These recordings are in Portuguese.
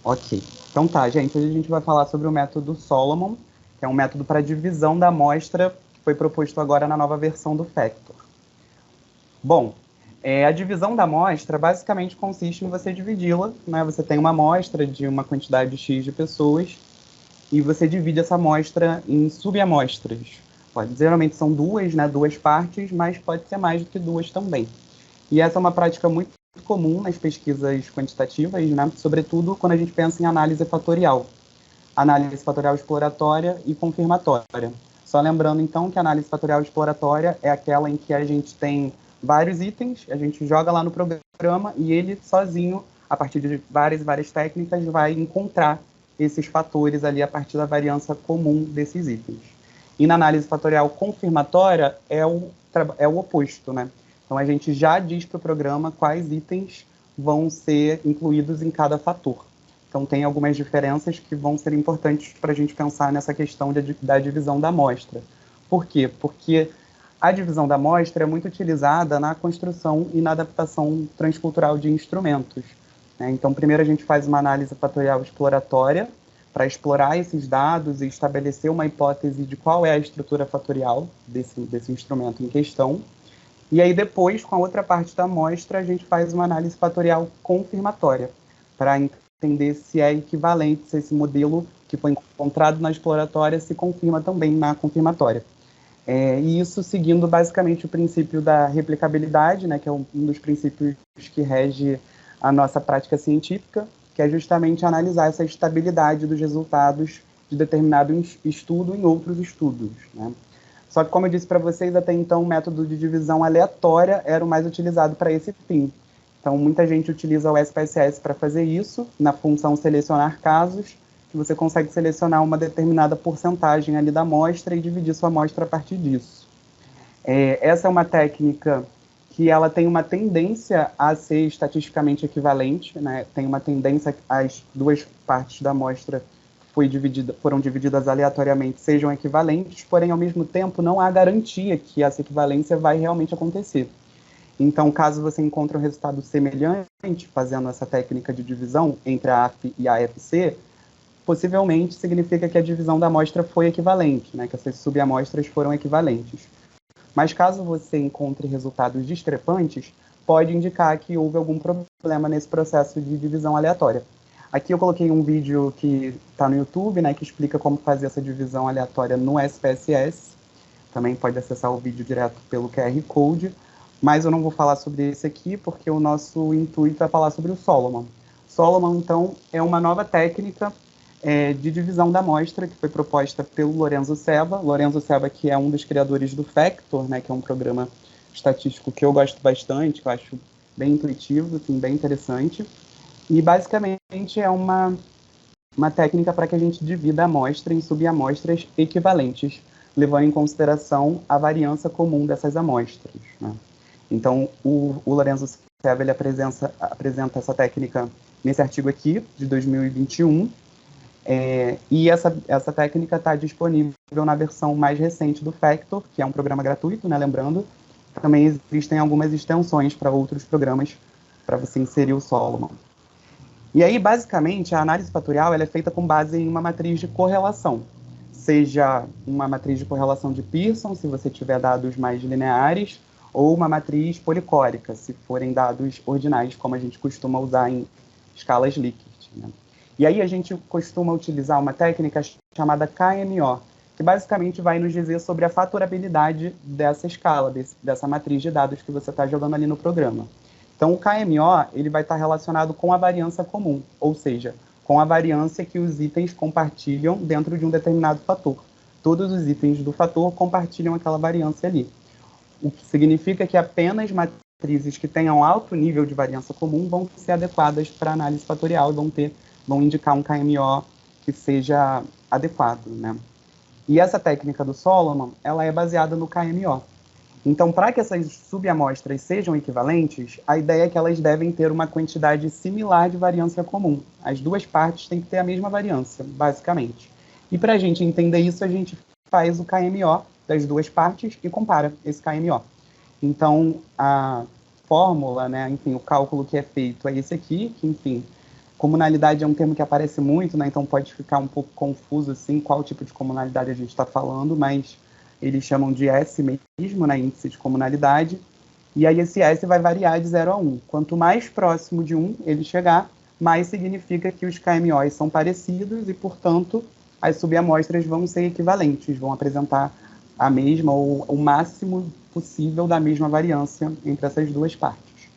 Ok. Então tá, gente, hoje a gente vai falar sobre o método Solomon, que é um método para divisão da amostra que foi proposto agora na nova versão do Factor. Bom, a divisão da amostra basicamente consiste em você dividi-la, né? Você tem uma amostra de uma quantidade X de pessoas e você divide essa amostra em subamostras. Geralmente são duas, né? Duas partes, mas pode ser mais do que duas também. E essa é uma prática muito comum nas pesquisas quantitativas, né? Sobretudo quando a gente pensa em análise fatorial exploratória e confirmatória. Só lembrando, então, que a análise fatorial exploratória é aquela em que a gente tem vários itens, a gente joga lá no programa e ele sozinho, a partir de várias e várias técnicas, vai encontrar esses fatores ali a partir da variância comum desses itens. E na análise fatorial confirmatória é o oposto, né? Então a gente já diz para o programa quais itens vão ser incluídos em cada fator. Então tem algumas diferenças que vão ser importantes para a gente pensar nessa questão da divisão da amostra. Por quê? Porque a divisão da amostra é muito utilizada na construção e na adaptação transcultural de instrumentos, né? Então, primeiro a gente faz uma análise fatorial exploratória para explorar esses dados e estabelecer uma hipótese de qual é a estrutura fatorial desse instrumento em questão. E aí depois, com a outra parte da amostra, a gente faz uma análise fatorial confirmatória para entender se é equivalente, se esse modelo que foi encontrado na exploratória se confirma também na confirmatória. E isso seguindo basicamente o princípio da replicabilidade, né, que é um dos princípios que rege a nossa prática científica, que é justamente analisar essa estabilidade dos resultados de determinado estudo em outros estudos, né? Só que, como eu disse para vocês, até então o método de divisão aleatória era o mais utilizado para esse fim. Então, muita gente utiliza o SPSS para fazer isso, na função selecionar casos, que você consegue selecionar uma determinada porcentagem ali da amostra e dividir sua amostra a partir disso. Essa é uma técnica que ela tem uma tendência a ser estatisticamente equivalente, né? Tem uma tendência as duas partes da amostra foram divididas aleatoriamente sejam equivalentes, porém, ao mesmo tempo, não há garantia que essa equivalência vai realmente acontecer. Então, caso você encontre um resultado semelhante fazendo essa técnica de divisão entre a AF e a AFC, possivelmente significa que a divisão da amostra foi equivalente, né? Que essas subamostras foram equivalentes. Mas caso você encontre resultados discrepantes, pode indicar que houve algum problema nesse processo de divisão aleatória. Aqui eu coloquei um vídeo que está no YouTube, né, que explica como fazer essa divisão aleatória no SPSS. Também pode acessar o vídeo direto pelo QR Code, mas eu não vou falar sobre esse aqui, porque o nosso intuito é falar sobre o Solomon. Solomon, então, é uma nova técnica de divisão da amostra, que foi proposta pelo Lorenzo Ceva. Lorenzo Ceva, que é um dos criadores do Factor, né, que é um programa estatístico que eu gosto bastante, que eu acho bem intuitivo, assim, bem interessante. E, basicamente, é uma técnica para que a gente divida a amostra em subamostras equivalentes, levando em consideração a variância comum dessas amostras, né? Então, o Lorenzo Ceva ele apresenta essa técnica nesse artigo aqui, de 2021, e essa técnica está disponível na versão mais recente do Factor, que é um programa gratuito, né, lembrando. Também existem algumas extensões para outros programas para você inserir o Solomon. E aí, basicamente, a análise fatorial ela é feita com base em uma matriz de correlação, seja uma matriz de correlação de Pearson, se você tiver dados mais lineares, ou uma matriz policórica, se forem dados ordinais, como a gente costuma usar em escalas Likert, né? E aí a gente costuma utilizar uma técnica chamada KMO, que basicamente vai nos dizer sobre a fatorabilidade dessa escala, dessa matriz de dados que você está jogando ali no programa. Então, o KMO ele vai estar relacionado com a variância comum, ou seja, com a variância que os itens compartilham dentro de um determinado fator. Todos os itens do fator compartilham aquela variância ali. O que significa que apenas matrizes que tenham alto nível de variância comum vão ser adequadas para análise fatorial e vão indicar um KMO que seja adequado, né? E essa técnica do Solomon, ela é baseada no KMO. Então, para que essas subamostras sejam equivalentes, a ideia é que elas devem ter uma quantidade similar de variância comum. As duas partes têm que ter a mesma variância, basicamente. E para a gente entender isso, a gente faz o KMO das duas partes e compara esse KMO. Então, a fórmula, né, enfim, o cálculo que é feito é esse aqui, que, enfim, Comunalidade é um termo que aparece muito, né? Então pode ficar um pouco confuso assim, qual tipo de comunalidade a gente está falando, mas eles chamam de S mesmo, né? Índice de comunalidade. E aí esse S vai variar de 0 a 1. Quanto mais próximo de 1 ele chegar, mais significa que os KMOs são parecidos e, portanto, as subamostras vão ser equivalentes, vão apresentar a mesma ou o máximo possível da mesma variância entre essas duas partes.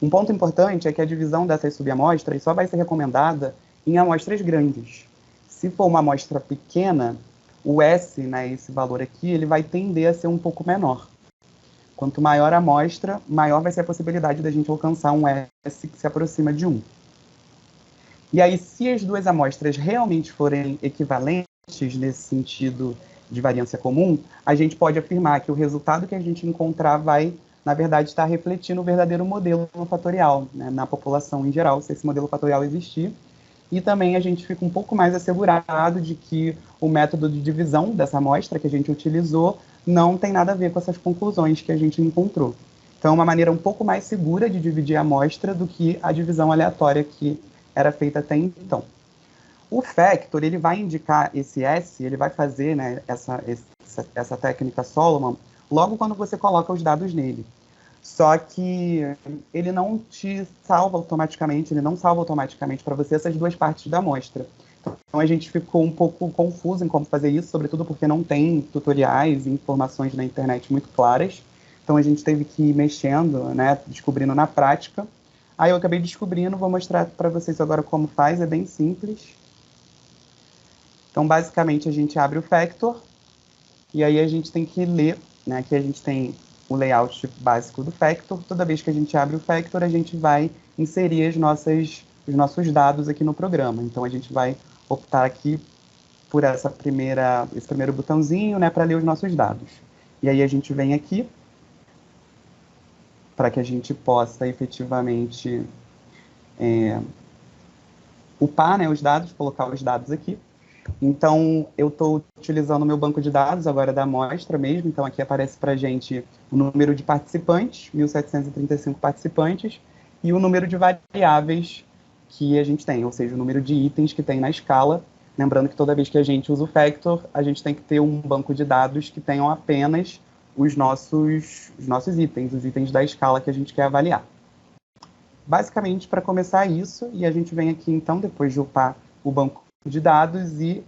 Um ponto importante é que a divisão dessas subamostras só vai ser recomendada em amostras grandes. Se for uma amostra pequena, o S, né, esse valor aqui, ele vai tender a ser um pouco menor. Quanto maior a amostra, maior vai ser a possibilidade da gente alcançar um S que se aproxima de 1. E aí, se as duas amostras realmente forem equivalentes nesse sentido de variância comum, a gente pode afirmar que o resultado que a gente encontrar vai, na verdade, estar refletindo o verdadeiro modelo fatorial, né, na população em geral, se esse modelo fatorial existir. E também a gente fica um pouco mais assegurado de que o método de divisão dessa amostra que a gente utilizou não tem nada a ver com essas conclusões que a gente encontrou. Então, é uma maneira um pouco mais segura de dividir a amostra do que a divisão aleatória que era feita até então. O factor, ele vai indicar esse S, ele vai fazer, né, essa técnica Solomon logo quando você coloca os dados nele. Só que ele não te salva automaticamente, ele não salva automaticamente para você essas duas partes da amostra. Então a gente ficou um pouco confuso em como fazer isso, sobretudo porque não tem tutoriais e informações na internet muito claras. Então a gente teve que ir mexendo, né, descobrindo na prática. Aí eu acabei descobrindo, vou mostrar para vocês agora como faz, é bem simples. Então basicamente a gente abre o Factor, e aí a gente tem que ler, né, aqui a gente tem o layout básico do Factor. Toda vez que a gente abre o Factor, a gente vai inserir os nossos dados aqui no programa. Então, a gente vai optar aqui por esse primeiro botãozinho, né, para ler os nossos dados. E aí a gente vem aqui para que a gente possa efetivamente upar, né, os dados, colocar os dados aqui. Então, eu estou utilizando o meu banco de dados agora da amostra mesmo. Então, aqui aparece para a gente o número de participantes, 1.735 participantes, e o número de variáveis que a gente tem, ou seja, o número de itens que tem na escala. Lembrando que toda vez que a gente usa o Factor, a gente tem que ter um banco de dados que tenham apenas os nossos itens, os itens da escala que a gente quer avaliar. Basicamente, para começar isso, e a gente vem aqui, então, depois de upar o banco de dados e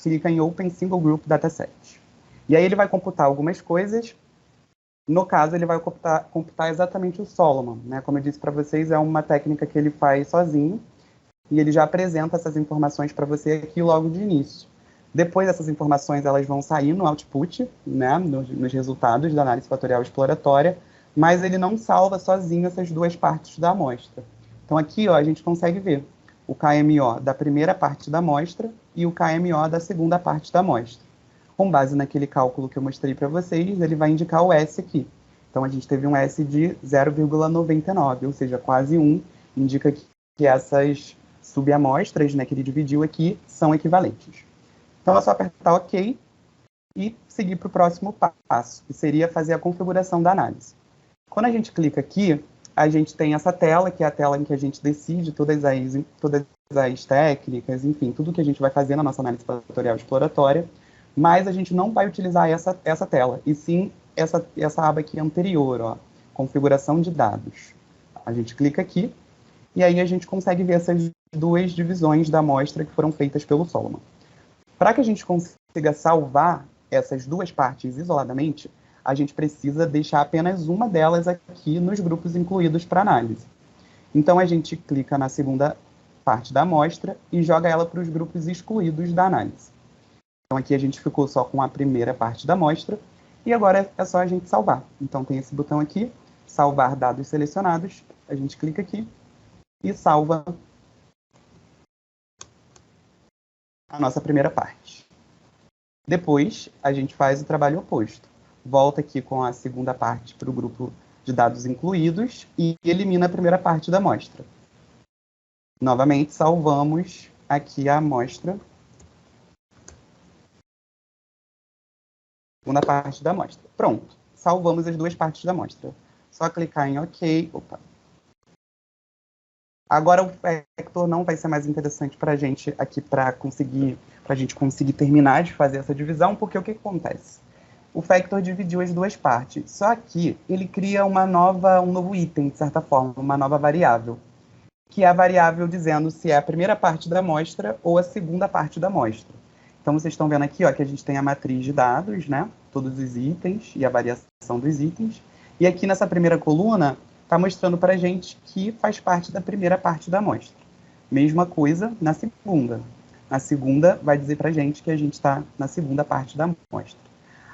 clica em Open Single Group Dataset. E aí ele vai computar algumas coisas. No caso, ele vai computar exatamente o Solomon, né? Como eu disse para vocês, é uma técnica que ele faz sozinho e ele já apresenta essas informações para você aqui logo de início. Depois, essas informações elas vão sair no output, né? Nos resultados da análise fatorial exploratória, mas ele não salva sozinho essas duas partes da amostra. Então aqui, ó, a gente consegue ver o KMO da primeira parte da amostra e o KMO da segunda parte da amostra. Com base naquele cálculo que eu mostrei para vocês, ele vai indicar o S aqui. Então, a gente teve um S de 0,99, ou seja, quase 1, indica que essas subamostras, né, que ele dividiu aqui, são equivalentes. Então, é só apertar OK e seguir para o próximo passo, que seria fazer a configuração da análise. Quando a gente clica aqui, a gente tem essa tela, que é a tela em que a gente decide todas as técnicas, enfim, tudo que a gente vai fazer na nossa análise fatorial exploratória, mas a gente não vai utilizar essa tela, e sim essa aba aqui anterior, ó, configuração de dados. A gente clica aqui, e aí a gente consegue ver essas duas divisões da amostra que foram feitas pelo Solomon. Para que a gente consiga salvar essas duas partes isoladamente, a gente precisa deixar apenas uma delas aqui nos grupos incluídos para análise. Então, a gente clica na segunda parte da amostra e joga ela para os grupos excluídos da análise. Então, aqui a gente ficou só com a primeira parte da amostra e agora é só a gente salvar. Então, tem esse botão aqui, salvar dados selecionados, a gente clica aqui e salva a nossa primeira parte. Depois, a gente faz o trabalho oposto. Volta aqui com a segunda parte para o grupo de dados incluídos e elimina a primeira parte da amostra. Novamente, salvamos aqui a amostra, segunda parte da amostra. Pronto, salvamos as duas partes da amostra. Só clicar em OK. Opa. Agora o Factor não vai ser mais interessante para a gente aqui para a gente conseguir terminar de fazer essa divisão, porque o que acontece? O Factor dividiu as duas partes, só que ele cria um novo item, de certa forma, uma nova variável, que é a variável dizendo se é a primeira parte da amostra ou a segunda parte da amostra. Então, vocês estão vendo aqui ó, que a gente tem a matriz de dados, né? Todos os itens e a variação dos itens. E aqui nessa primeira coluna, está mostrando para a gente que faz parte da primeira parte da amostra. Mesma coisa na segunda. Na segunda, vai dizer para a gente que a gente está na segunda parte da amostra.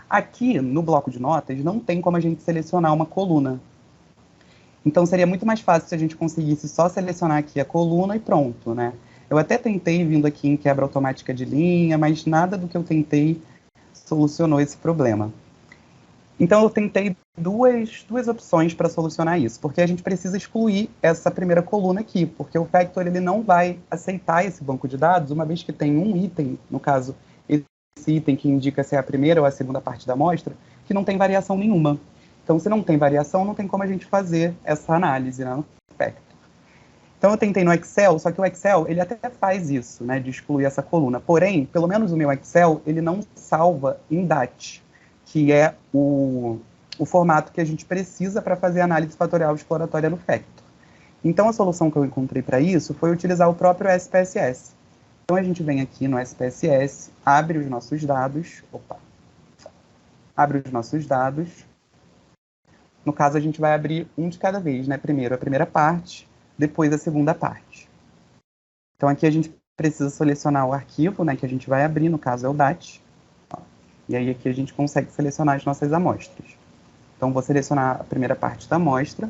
Aqui, no bloco de notas, não tem como a gente selecionar uma coluna. Então, seria muito mais fácil se a gente conseguisse só selecionar aqui a coluna e pronto, né? Eu até tentei vindo aqui em quebra automática de linha, mas nada do que eu tentei solucionou esse problema. Então, eu tentei duas opções para solucionar isso, porque a gente precisa excluir essa primeira coluna aqui, porque o Factor ele não vai aceitar esse banco de dados, uma vez que tem um item, no caso, esse item que indica se é a primeira ou a segunda parte da amostra, que não tem variação nenhuma. Então, se não tem variação, não tem como a gente fazer essa análise, né, no Factor. Então, eu tentei no Excel, só que o Excel, ele até faz isso, né, de excluir essa coluna. Porém, pelo menos o meu Excel, ele não salva em DAT, que é o formato que a gente precisa para fazer análise fatorial exploratória no Factor. Então, a solução que eu encontrei para isso foi utilizar o próprio SPSS. Então, a gente vem aqui no SPSS, abre os nossos dados, abre os nossos dados. No caso, a gente vai abrir um de cada vez, né? Primeiro a primeira parte, depois a segunda parte. Então, aqui a gente precisa selecionar o arquivo, né, que a gente vai abrir, no caso é o DAT. E aí aqui a gente consegue selecionar as nossas amostras. Então, vou selecionar a primeira parte da amostra.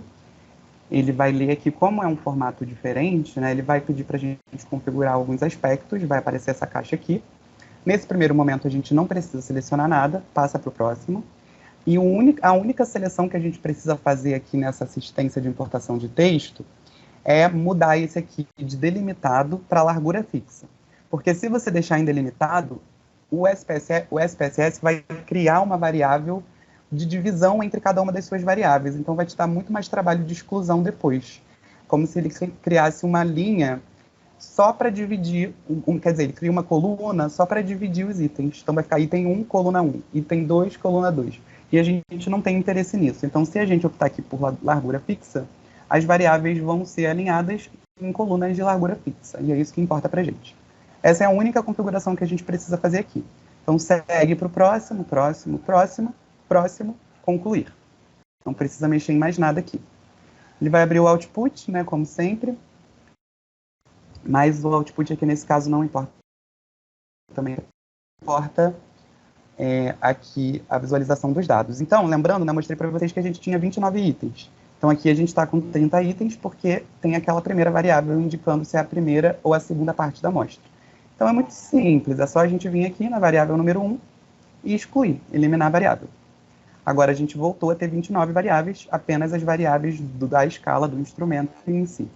Ele vai ler aqui, como é um formato diferente, né, ele vai pedir para a gente configurar alguns aspectos, vai aparecer essa caixa aqui. Nesse primeiro momento, a gente não precisa selecionar nada, passa para o próximo. E a única seleção que a gente precisa fazer aqui nessa assistência de importação de texto é mudar esse aqui de delimitado para largura fixa. Porque se você deixar em delimitado, o SPSS vai criar uma variável de divisão entre cada uma das suas variáveis. Então, vai te dar muito mais trabalho de exclusão depois. Como se ele criasse uma linha só para dividir, quer dizer, ele cria uma coluna só para dividir os itens. Então, vai ficar item 1, coluna 1, item 2, coluna 2. E a gente não tem interesse nisso. Então, se a gente optar aqui por largura fixa, as variáveis vão ser alinhadas em colunas de largura fixa. E é isso que importa para a gente. Essa é a única configuração que a gente precisa fazer aqui. Então, segue para o próximo, próximo, próximo, próximo, concluir. Não precisa mexer em mais nada aqui. Ele vai abrir o output, né, como sempre. Mas o output aqui, nesse caso, não importa. Também importa aqui a visualização dos dados. Então, lembrando, né, mostrei para vocês que a gente tinha 29 itens. Então, aqui a gente está com 30 itens, porque tem aquela primeira variável indicando se é a primeira ou a segunda parte da amostra. Então, é muito simples. É só a gente vir aqui na variável número 1 e excluir, eliminar a variável. Agora, a gente voltou a ter 29 variáveis, apenas as variáveis da escala do instrumento em si.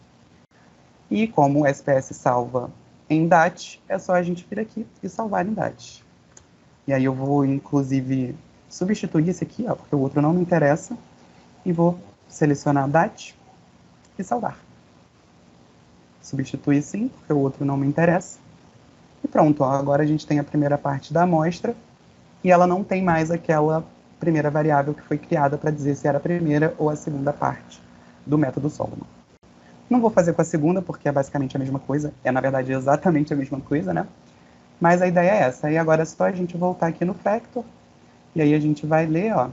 E como o SPS salva em DAT, é só a gente vir aqui e salvar em DAT. E aí eu vou, inclusive, substituir esse aqui, ó, porque o outro não me interessa, e vou selecionar DAT e salvar. Substituir sim, porque o outro não me interessa. E pronto, ó, agora a gente tem a primeira parte da amostra, e ela não tem mais aquela primeira variável que foi criada para dizer se era a primeira ou a segunda parte do método Solomon. Não vou fazer com a segunda, porque é basicamente a mesma coisa. É, na verdade, exatamente a mesma coisa, né? Mas a ideia é essa. E agora é só a gente voltar aqui no Factor. E aí a gente vai ler, ó,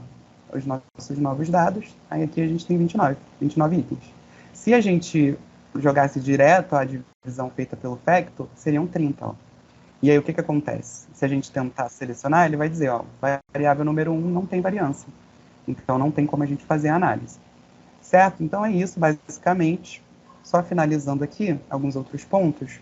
os nossos novos dados. Aí aqui a gente tem 29 itens. Se a gente jogasse direto a divisão feita pelo Factor, seriam 30, ó. E aí o que acontece? Se a gente tentar selecionar, ele vai dizer, ó, variável número 1 não tem variância. Então não tem como a gente fazer a análise. Certo? Então é isso, basicamente. Só finalizando aqui alguns outros pontos.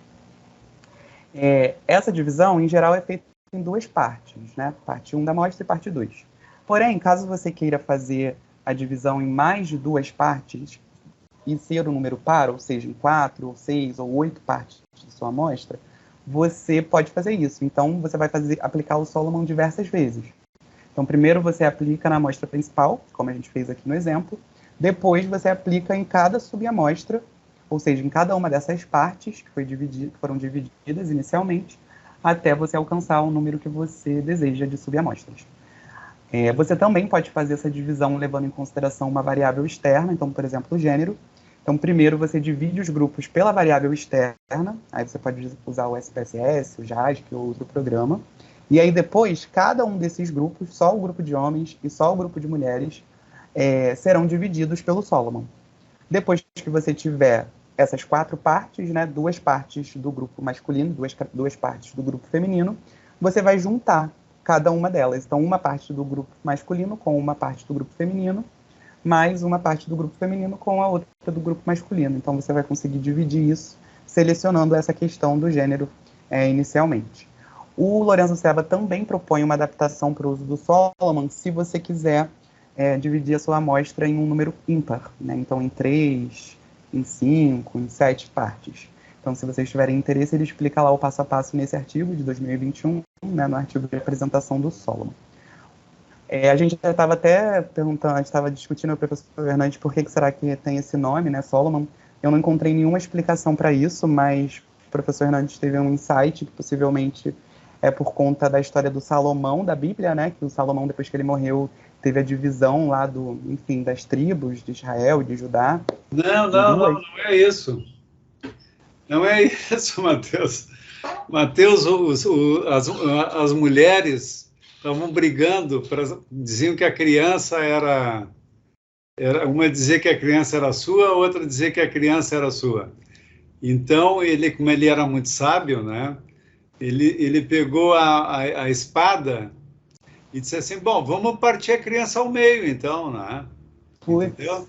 Essa divisão, em geral, é feita em duas partes, né? Parte 1 da amostra e parte 2. Porém, caso você queira fazer a divisão em mais de duas partes e ser um número par, ou seja, em 4, ou 6, ou 8 partes de sua amostra, você pode fazer isso. Então, você vai aplicar o Solomon diversas vezes. Então, primeiro você aplica na amostra principal, como a gente fez aqui no exemplo. Depois, você aplica em cada subamostra ou seja, em cada uma dessas partes que foram divididas inicialmente, até você alcançar o número que você deseja de subamostras. Você também pode fazer essa divisão levando em consideração uma variável externa, então, por exemplo, o gênero. Então, primeiro você divide os grupos pela variável externa, aí você pode usar o SPSS, o JASP ou outro programa. E aí depois, cada um desses grupos, só o grupo de homens e só o grupo de mulheres, serão divididos pelo Solomon. Depois que você tiver essas 4 partes, né, 2 partes do grupo masculino, duas partes do grupo feminino, você vai juntar cada uma delas. Então, uma parte do grupo masculino com uma parte do grupo feminino, mais uma parte do grupo feminino com a outra do grupo masculino. Então, você vai conseguir dividir isso, selecionando essa questão do gênero inicialmente. O Lorenzo Serva também propõe uma adaptação para o uso do Solomon, se você quiser dividir a sua amostra em um número ímpar, né? Então, em 3, em 5, em 7 partes. Então, se vocês tiverem interesse, ele explica lá o passo a passo nesse artigo de 2021, né, no artigo de apresentação do Solomon. A gente estava até perguntando, a gente estava discutindo com o professor Fernandes por que será que tem esse nome, né, Solomon. Eu não encontrei nenhuma explicação para isso, mas o professor Fernandes teve um insight que possivelmente é por conta da história do Salomão da Bíblia, né, que o Salomão, depois que ele morreu, teve a divisão lá das tribos de Israel e de Judá. Não é isso. Não é isso, Mateus. Mateus, as mulheres estavam brigando, diziam que a criança era... Uma dizia que a criança era sua, outra dizia que a criança era sua. Então, como ele era muito sábio, né, ele pegou a espada e disse assim, bom, vamos partir a criança ao meio, então, né? Entendeu?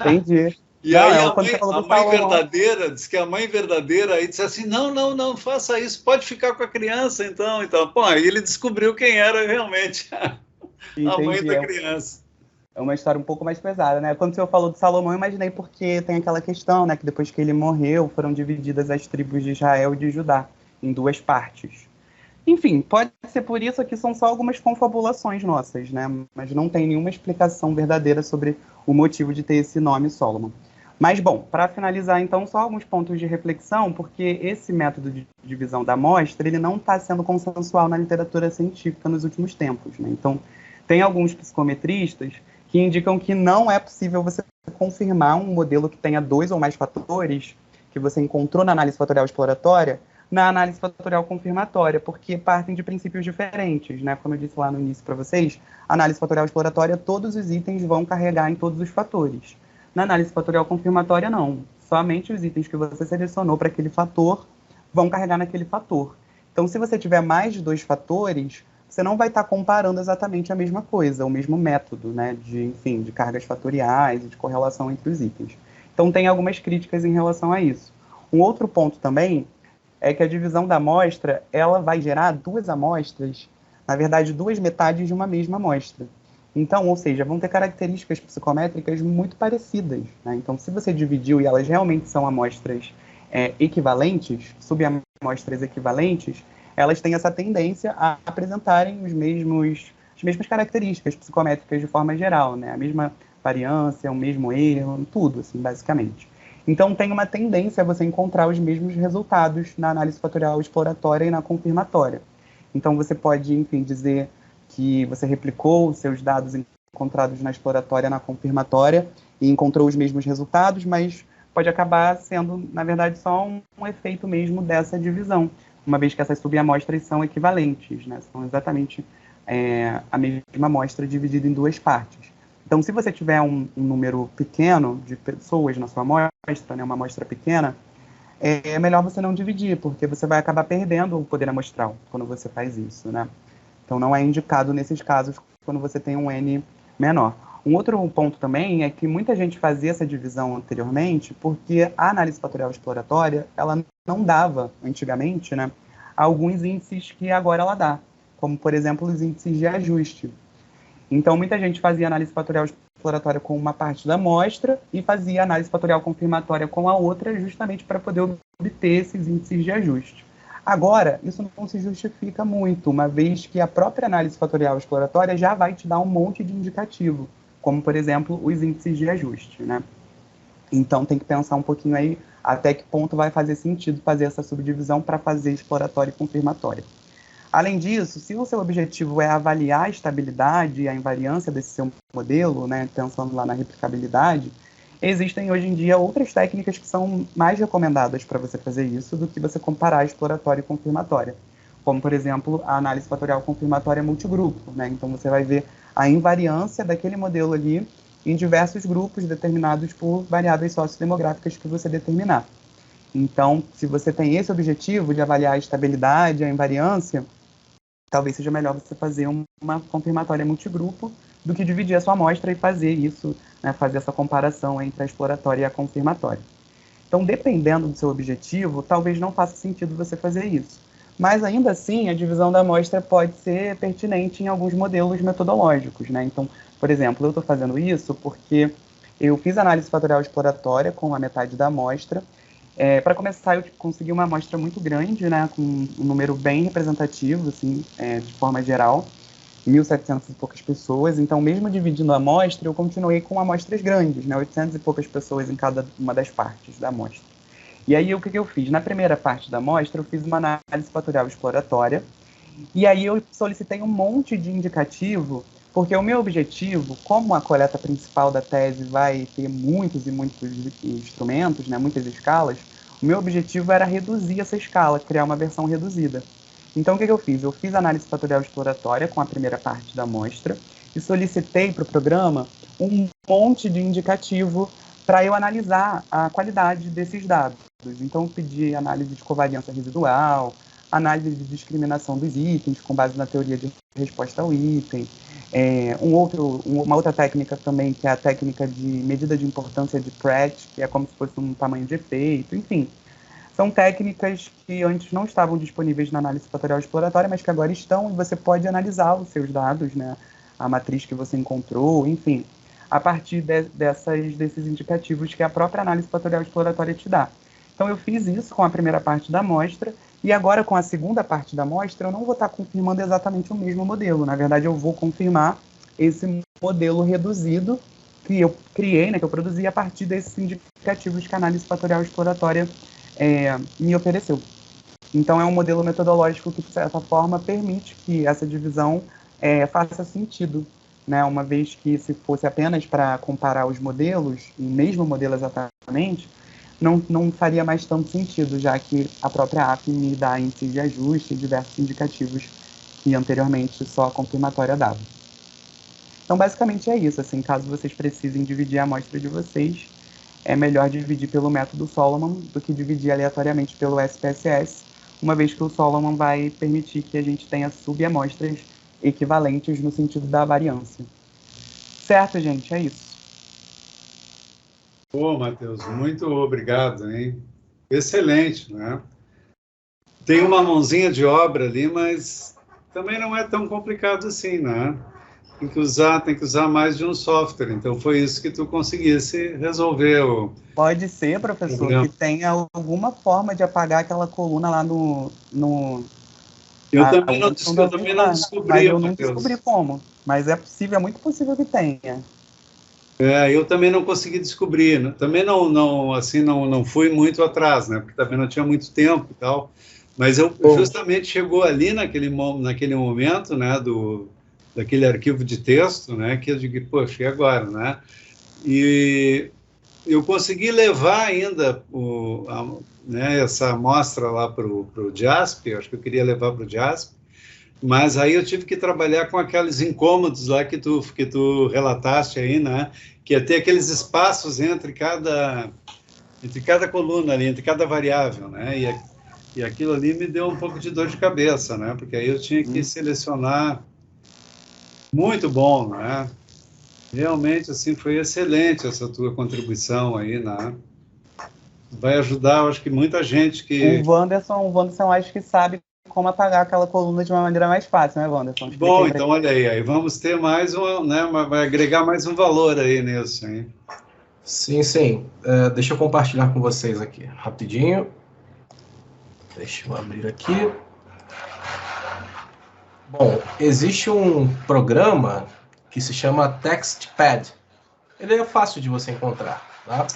Entendi. E não, aí a mãe verdadeira, diz que a mãe verdadeira aí disse assim, não faça isso, pode ficar com a criança, então. Pô, aí ele descobriu quem era realmente a mãe da criança. É uma história um pouco mais pesada, né? Quando o senhor falou de Salomão, eu imaginei porque tem aquela questão, né, que depois que ele morreu, foram divididas as tribos de Israel e de Judá em 2 partes. Enfim, pode ser por isso que são só algumas confabulações nossas, né? Mas não tem nenhuma explicação verdadeira sobre o motivo de ter esse nome Solomon. Mas, bom, para finalizar, então, só alguns pontos de reflexão, porque esse método de divisão da amostra, ele não está sendo consensual na literatura científica nos últimos tempos, né? Então, tem alguns psicometristas que indicam que não é possível você confirmar um modelo que tenha 2 ou mais fatores que você encontrou na análise fatorial exploratória na análise fatorial confirmatória, porque partem de princípios diferentes, né? Como eu disse lá no início para vocês, a análise fatorial exploratória, todos os itens vão carregar em todos os fatores. Na análise fatorial confirmatória, não. Somente os itens que você selecionou para aquele fator vão carregar naquele fator. Então, se você tiver mais de 2 fatores, você não vai estar comparando exatamente a mesma coisa, o mesmo método, né, de cargas fatoriais e de correlação entre os itens. Então, tem algumas críticas em relação a isso. Um outro ponto também é que a divisão da amostra, ela vai gerar 2 amostras, na verdade, 2 metades de uma mesma amostra. Então, ou seja, vão ter características psicométricas muito parecidas, né? Então, se você dividiu e elas realmente são amostras equivalentes, subamostras equivalentes, elas têm essa tendência a apresentarem as mesmas características psicométricas de forma geral, né? A mesma variância, o mesmo erro, tudo, assim, basicamente. Então, tem uma tendência a você encontrar os mesmos resultados na análise fatorial exploratória e na confirmatória. Então, você pode, dizer que você replicou os seus dados encontrados na exploratória na confirmatória e encontrou os mesmos resultados, mas pode acabar sendo, na verdade, só um efeito mesmo dessa divisão, uma vez que essas subamostras são equivalentes, né? São exatamente a mesma amostra dividida em 2 partes. Então, se você tiver um número pequeno de pessoas na sua amostra, né, uma amostra pequena, é melhor você não dividir, porque você vai acabar perdendo o poder amostral quando você faz isso, né? Então, não é indicado nesses casos quando você tem um N menor. Um outro ponto também é que muita gente fazia essa divisão anteriormente porque a análise fatorial exploratória, ela não dava, antigamente, né, alguns índices que agora ela dá, como, por exemplo, os índices de ajuste. Então, muita gente fazia análise fatorial exploratória com uma parte da amostra e fazia análise fatorial confirmatória com a outra, justamente para poder obter esses índices de ajuste. Agora, isso não se justifica muito, uma vez que a própria análise fatorial exploratória já vai te dar um monte de indicativo, como, por exemplo, os índices de ajuste, né? Então tem que pensar um pouquinho aí até que ponto vai fazer sentido fazer essa subdivisão para fazer exploratória e confirmatória. Além disso, se o seu objetivo é avaliar a estabilidade e a invariância desse seu modelo, né, pensando lá na replicabilidade, existem hoje em dia outras técnicas que são mais recomendadas para você fazer isso do que você comparar exploratória e confirmatória, como, por exemplo, a análise fatorial confirmatória multigrupo, né? Então você vai ver a invariância daquele modelo ali em diversos grupos determinados por variáveis sociodemográficas que você determinar. Então, se você tem esse objetivo de avaliar a estabilidade, a invariância, talvez seja melhor você fazer uma confirmatória multigrupo do que dividir a sua amostra e fazer isso, né, fazer essa comparação entre a exploratória e a confirmatória. Então, dependendo do seu objetivo, talvez não faça sentido você fazer isso. Mas, ainda assim, a divisão da amostra pode ser pertinente em alguns modelos metodológicos, né? Então, por exemplo, eu estou fazendo isso porque eu fiz análise fatorial exploratória com a metade da amostra. Para começar, eu consegui uma amostra muito grande, né, com um número bem representativo, assim, de forma geral, 1.700 e poucas pessoas. Então, mesmo dividindo a amostra, eu continuei com amostras grandes, né, 800 e poucas pessoas em cada uma das partes da amostra. E aí, o que eu fiz? Na primeira parte da amostra, eu fiz uma análise fatorial exploratória, e aí eu solicitei um monte de indicativo, porque o meu objetivo, como a coleta principal da tese vai ter muitos e muitos instrumentos, né, muitas escalas, o meu objetivo era reduzir essa escala, criar uma versão reduzida. Então, o que eu fiz? Eu fiz análise fatorial exploratória com a primeira parte da amostra e solicitei para o programa um monte de indicativo para eu analisar a qualidade desses dados. Então, eu pedi análise de covariância residual, análise de discriminação dos itens com base na teoria de resposta ao item, uma outra técnica também, que é a técnica de medida de importância de Pratt, que é como se fosse um tamanho de efeito, enfim. São técnicas que antes não estavam disponíveis na análise fatorial exploratória, mas que agora estão, e você pode analisar os seus dados, né, a matriz que você encontrou, enfim, a partir desses indicativos que a própria análise fatorial exploratória te dá. Então, eu fiz isso com a primeira parte da amostra, e agora, com a segunda parte da amostra, eu não vou estar confirmando exatamente o mesmo modelo. Na verdade, eu vou confirmar esse modelo reduzido que eu criei, né, que eu produzi a partir desses indicativos que a análise fatorial exploratória me ofereceu. Então, é um modelo metodológico que, de certa forma, permite que essa divisão faça sentido, né? Uma vez que, se fosse apenas para comparar os modelos, o mesmo modelo exatamente, não faria mais tanto sentido, já que a própria AF me dá índices de ajuste e diversos indicativos que anteriormente só a confirmatória dava. Então, basicamente é isso. Assim, caso vocês precisem dividir a amostra de vocês, é melhor dividir pelo método Solomon do que dividir aleatoriamente pelo SPSS, uma vez que o Solomon vai permitir que a gente tenha subamostras equivalentes no sentido da variância. Certo, gente? É isso. Pô, Matheus, muito obrigado, hein? Excelente, né? Tem uma mãozinha de obra ali, mas também não é tão complicado assim, né? Tem que usar mais de um software. Então, foi isso que tu conseguisse resolver o Pode ser, professor, problema. que tenha alguma forma de apagar aquela coluna lá no Eu também não descobri, mas eu não Matheus. descobri como. Mas é possível, é muito possível que tenha. Eu também não consegui descobrir, né? Também não fui muito atrás, né? Porque também não tinha muito tempo e tal. Mas eu justamente chegou ali naquele momento, né? Daquele arquivo de texto, né? Que eu digo, poxa, e agora, né? E eu consegui levar ainda essa amostra lá para o JASP. Acho que eu queria levar para o JASP. Mas aí eu tive que trabalhar com aqueles incômodos lá que tu relataste aí, né? Que é ter aqueles espaços entre cada coluna ali, entre cada variável, né? E aquilo ali me deu um pouco de dor de cabeça, né? Porque aí eu tinha que selecionar. Muito bom, né? Realmente, assim, foi excelente essa tua contribuição aí, né? Vai ajudar, eu acho que muita gente que... O Wanderson acho que sabe como apagar aquela coluna de uma maneira mais fácil, né, Wanderson? Bom, então olha aí vamos ter mais né, vai agregar mais um valor aí nisso, hein? Sim. Deixa eu compartilhar com vocês aqui, rapidinho. Deixa eu abrir aqui. Bom, existe um programa que se chama TextPad. Ele é fácil de você encontrar. Tá?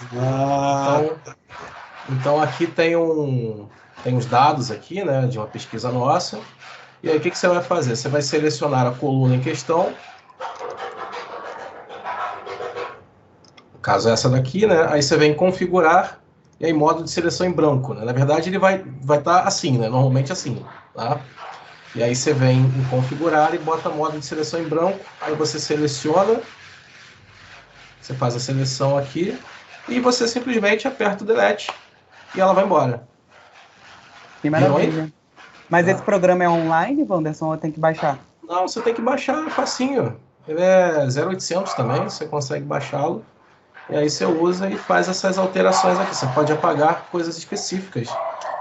Então aqui tem os dados aqui, né, de uma pesquisa nossa. E aí o que você vai fazer? Você vai selecionar a coluna em questão. No caso essa daqui, né? Aí você vem em configurar e aí modo de seleção em branco, né? Na verdade ele vai estar assim, né? Normalmente assim, tá? E aí você vem em configurar e bota modo de seleção em branco. Aí você seleciona, você faz a seleção aqui e você simplesmente aperta o delete e ela vai embora. Que maravilha. Mas esse programa é online, Wanderson, ou tem que baixar? Não, você tem que baixar facinho. Ele é 0800 também, você consegue baixá-lo. E aí você usa e faz essas alterações aqui. Você pode apagar coisas específicas.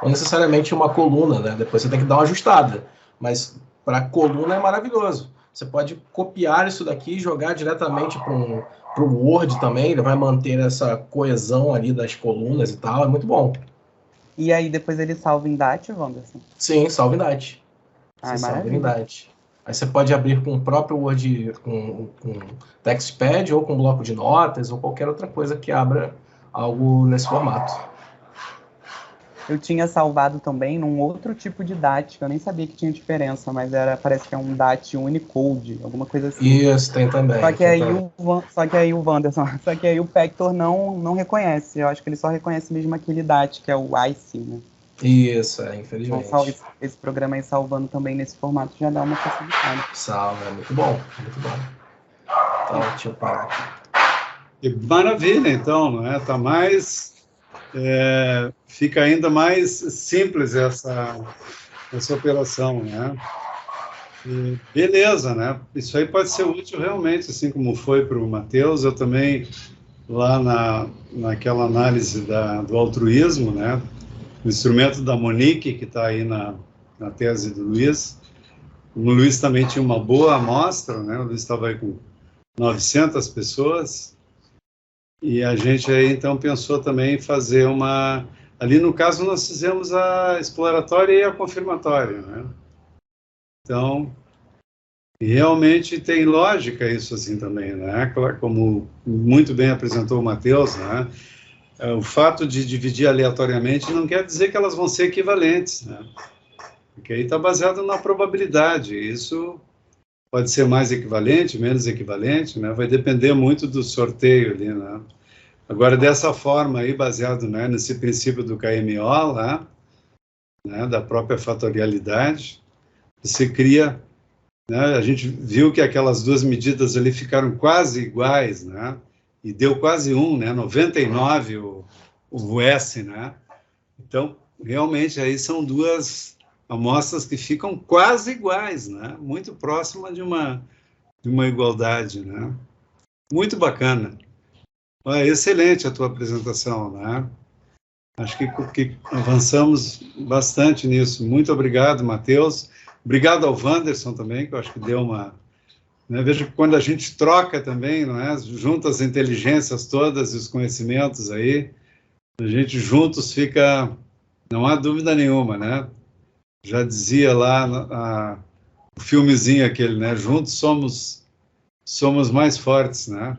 Não necessariamente uma coluna, né? Depois você tem que dar uma ajustada. Mas para a coluna é maravilhoso. Você pode copiar isso daqui e jogar diretamente para o Word também. Ele vai manter essa coesão ali das colunas e tal. É muito bom. E aí depois ele salva em DAT, Wanderson? Sim, salva em DAT. Ah, salva em DAT. Aí você pode abrir com o próprio Word, com TextPad, ou com bloco de notas, ou qualquer outra coisa que abra algo nesse formato. Eu tinha salvado também num outro tipo de DAT, que eu nem sabia que tinha diferença, mas parece que é um DAT Unicode, alguma coisa assim. Isso, tem também. Só que aí o Wanderson, só que aí o Pector não reconhece. Eu acho que ele só reconhece mesmo aquele DAT, que é o ICE, né? Isso, infelizmente. Então, esse programa aí salvando também nesse formato já dá uma facilidade. Salva, é muito bom, muito bom. Então, deixa eu parar aqui. Que maravilha, então, não é? Tá mais... fica ainda mais simples essa operação, né? E beleza, né? Isso aí pode ser útil realmente, assim como foi para o Matheus. Eu também, lá naquela análise do altruísmo, né? O instrumento da Monique, que está aí na tese do Luiz. O Luiz também tinha uma boa amostra, né? O Luiz estava aí com 900 pessoas. E a gente aí, então, pensou também em fazer uma... Ali, no caso, nós fizemos a exploratória e a confirmatória, né? Então, realmente tem lógica isso assim também, né? Como muito bem apresentou o Matheus, né? O fato de dividir aleatoriamente não quer dizer que elas vão ser equivalentes, né? Porque aí está baseado na probabilidade. Isso pode ser mais equivalente, menos equivalente, né? Vai depender muito do sorteio ali, né? Agora, dessa forma aí, baseado, né, nesse princípio do KMO, lá, né, da própria fatorialidade, você cria, né, a gente viu que aquelas duas medidas ali ficaram quase iguais, né? E deu quase 1, né? 99 o S, né? Então, realmente, aí são duas amostras que ficam quase iguais, né? Muito próxima de uma igualdade, né? Muito bacana. Excelente a tua apresentação, né? Acho que avançamos bastante nisso. Muito obrigado, Matheus. Obrigado ao Wanderson também, que eu acho que deu uma... Né? Vejo que quando a gente troca também, não é? Junta as inteligências todas e os conhecimentos aí, a gente juntos fica... Não há dúvida nenhuma, né? Já dizia lá o filmezinho aquele, né? Juntos somos mais fortes, né?